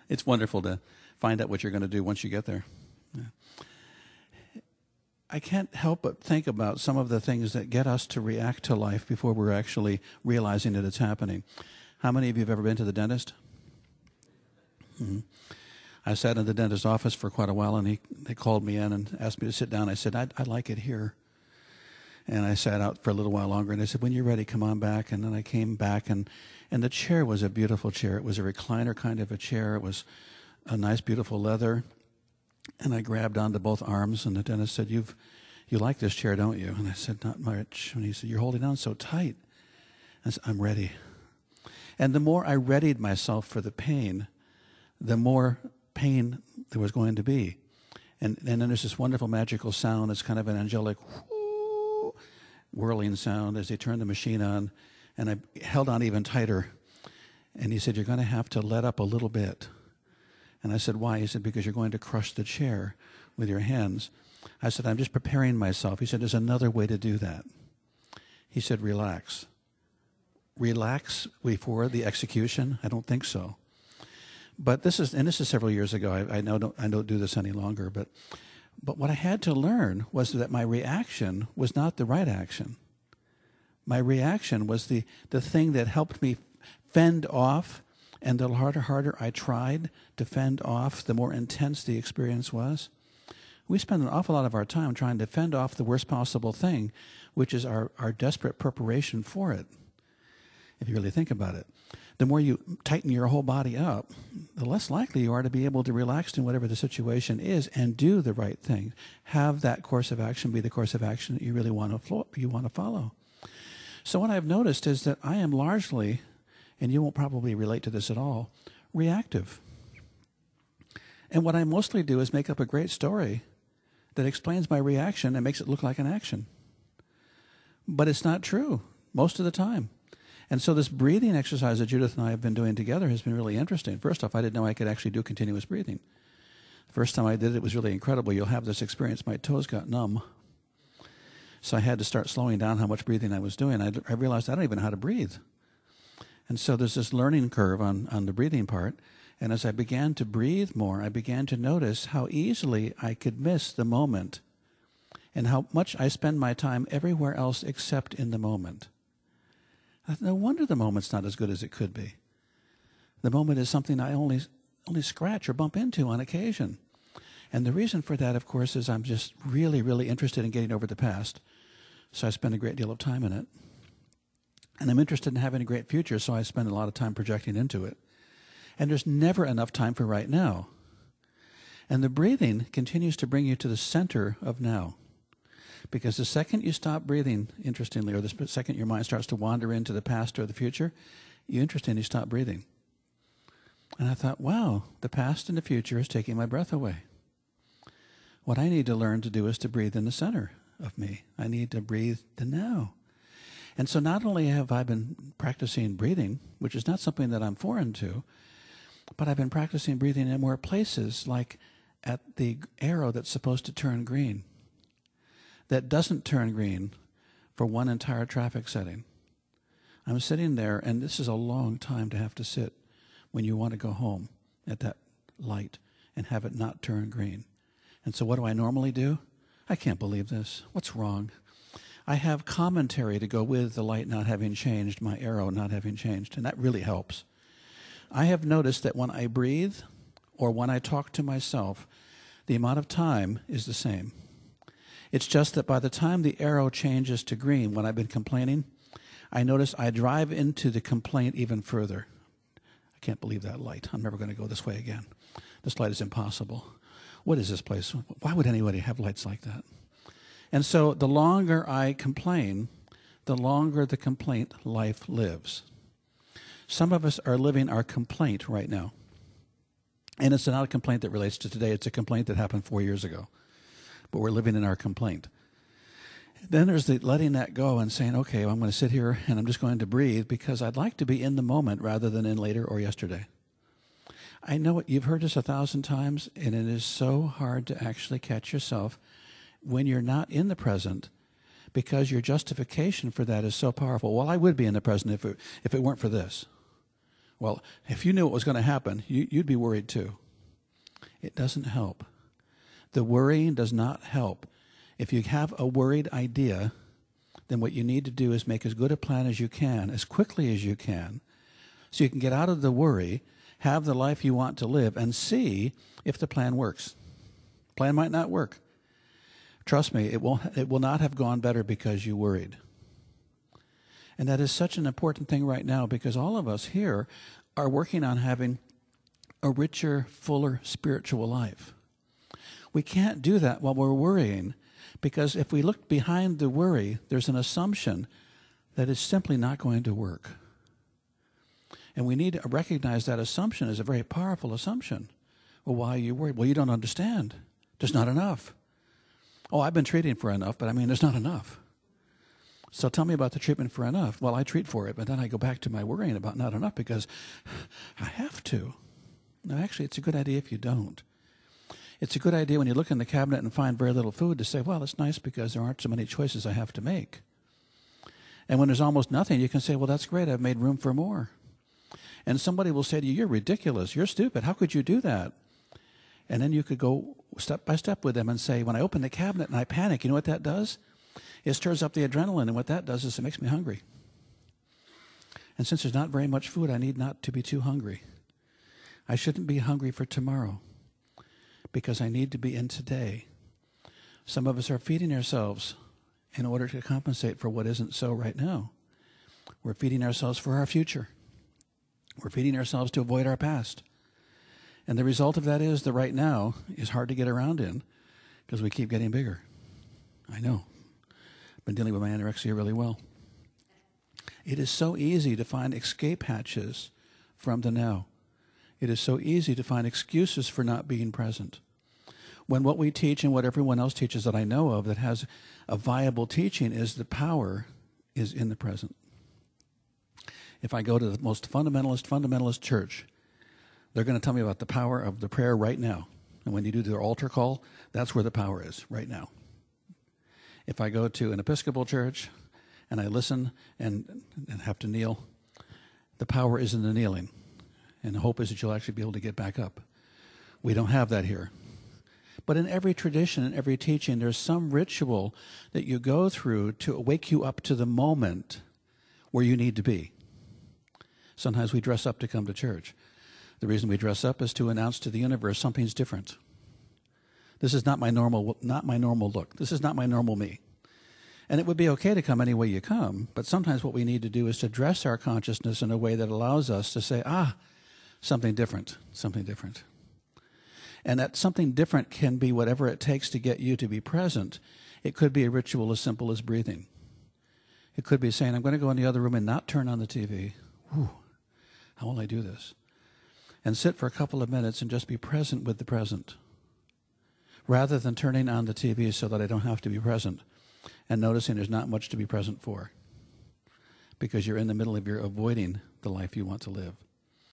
It's wonderful to find out what you're going to do once you get there. Yeah. I can't help but think about some of the things that get us to react to life before we're actually realizing that it's happening. How many of you have ever been to the dentist? Mm-hmm. I sat in the dentist's office for quite a while, and they called me in and asked me to sit down. I said, I'd like it here. And I sat out for a little while longer, and I said, when you're ready, come on back. And then I came back, and the chair was a beautiful chair. It was a recliner kind of a chair. It was a nice, beautiful leather. And I grabbed onto both arms, and the dentist said, you like this chair, don't you? And I said, not much. And he said, you're holding on so tight. I said, I'm ready. And the more I readied myself for the pain, the more pain there was going to be. And then there's this wonderful magical sound. It's kind of an angelic whoo, whirling sound as they turned the machine on. And I held on even tighter. And he said, you're going to have to let up a little bit. And I said, why? He said, because you're going to crush the chair with your hands. I said, I'm just preparing myself. He said, there's another way to do that. He said, relax. Relax before the execution? I don't think so. But this is several years ago. I don't do this any longer. But what I had to learn was that my reaction was not the right action. My reaction was the thing that helped me fend off. And the harder I tried to fend off, the more intense the experience was. We spend an awful lot of our time trying to fend off the worst possible thing, which is our desperate preparation for it, if you really think about it. The more you tighten your whole body up, the less likely you are to be able to relax in whatever the situation is and do the right thing. Have that course of action be the course of action that you really want to follow. So what I've noticed is that I am largely, and you won't probably relate to this at all, reactive. And what I mostly do is make up a great story that explains my reaction and makes it look like an action. But it's not true most of the time. And so this breathing exercise that Judith and I have been doing together has been really interesting. First off, I didn't know I could actually do continuous breathing. The first time I did it, it was really incredible. You'll have this experience. My toes got numb. So I had to start slowing down how much breathing I was doing. I realized I don't even know how to breathe. And so there's this learning curve on the breathing part. And as I began to breathe more, I began to notice how easily I could miss the moment and how much I spend my time everywhere else except in the moment. No wonder the moment's not as good as it could be. The moment is something I only scratch or bump into on occasion. And the reason for that, of course, is I'm just really, really interested in getting over the past. So I spend a great deal of time in it. And I'm interested in having a great future, so I spend a lot of time projecting into it. And there's never enough time for right now. And the breathing continues to bring you to the center of now. Because the second you stop breathing, interestingly, or the second your mind starts to wander into the past or the future, you stop breathing. And I thought, wow, the past and the future is taking my breath away. What I need to learn to do is to breathe in the center of me. I need to breathe the now. And so not only have I been practicing breathing, which is not something that I'm foreign to, but I've been practicing breathing in more places, like at the arrow that's supposed to turn green, that doesn't turn green for one entire traffic setting. I'm sitting there, and this is a long time to have to sit when you want to go home at that light and have it not turn green. And so what do I normally do? I can't believe this. What's wrong? I have commentary to go with the light not having changed, my arrow not having changed, and that really helps. I have noticed that when I breathe or when I talk to myself, the amount of time is the same. It's just that by the time the arrow changes to green, when I've been complaining, I notice I drive into the complaint even further. I can't believe that light. I'm never going to go this way again. This light is impossible. What is this place? Why would anybody have lights like that? And so the longer I complain, the longer the complaint life lives. Some of us are living our complaint right now. And it's not a complaint that relates to today. It's a complaint that happened 4 years ago. But we're living in our complaint. Then there's the letting that go and saying, okay, I'm going to sit here and I'm just going to breathe because I'd like to be in the moment rather than in later or yesterday. I know it, you've heard this 1,000 times, and it is so hard to actually catch yourself when you're not in the present because your justification for that is so powerful. Well, I would be in the present if it weren't for this. Well, if you knew what was going to happen, you'd be worried too. It doesn't help. The worrying does not help. If you have a worried idea, then what you need to do is make as good a plan as you can, as quickly as you can, so you can get out of the worry, have the life you want to live, and see if the plan works. Plan might not work. Trust me, it will not have gone better because you worried. And that is such an important thing right now, because all of us here are working on having a richer, fuller spiritual life. We can't do that while we're worrying, because if we look behind the worry, there's an assumption that it's simply not going to work. And we need to recognize that assumption is a very powerful assumption. Well, why are you worried? Well, you don't understand. There's not enough. Oh, I've been treating for enough, but there's not enough. So tell me about the treatment for enough. Well, I treat for it, but then I go back to my worrying about not enough because I have to. No, actually, it's a good idea if you don't. It's a good idea when you look in the cabinet and find very little food to say, well, it's nice because there aren't so many choices I have to make. And when there's almost nothing, you can say, well, that's great. I've made room for more. And somebody will say to you, you're ridiculous. You're stupid. How could you do that? And then you could go step by step with them and say, when I open the cabinet and I panic, you know what that does? It stirs up the adrenaline, and what that does is it makes me hungry. And since there's not very much food, I need not to be too hungry. I shouldn't be hungry for tomorrow because I need to be in today. Some of us are feeding ourselves in order to compensate for what isn't so right now. We're feeding ourselves for our future. We're feeding ourselves to avoid our past. And the result of that is the right now is hard to get around in because we keep getting bigger. I know. I've been dealing with my anorexia really well. It is so easy to find escape hatches from the now. It is so easy to find excuses for not being present. When what we teach and what everyone else teaches that I know of that has a viable teaching is the power is in the present. If I go to the most fundamentalist church, they're going to tell me about the power of the prayer right now. And when you do their altar call, that's where the power is, right now. If I go to an Episcopal church and I listen and have to kneel, the power is in the kneeling. And the hope is that you'll actually be able to get back up. We don't have that here. But in every tradition, in every teaching, there's some ritual that you go through to wake you up to the moment where you need to be. Sometimes we dress up to come to church. The reason we dress up is to announce to the universe something's different. This is not my normal look. This is not my normal me. And it would be okay to come any way you come, but sometimes what we need to do is to dress our consciousness in a way that allows us to say, something different, something different. And that something different can be whatever it takes to get you to be present. It could be a ritual as simple as breathing. It could be saying, I'm going to go in the other room and not turn on the TV. Whew, how will I do this? And sit for a couple of minutes and just be present with the present, rather than turning on the TV so that I don't have to be present and noticing there's not much to be present for because you're in the middle of your avoiding the life you want to live.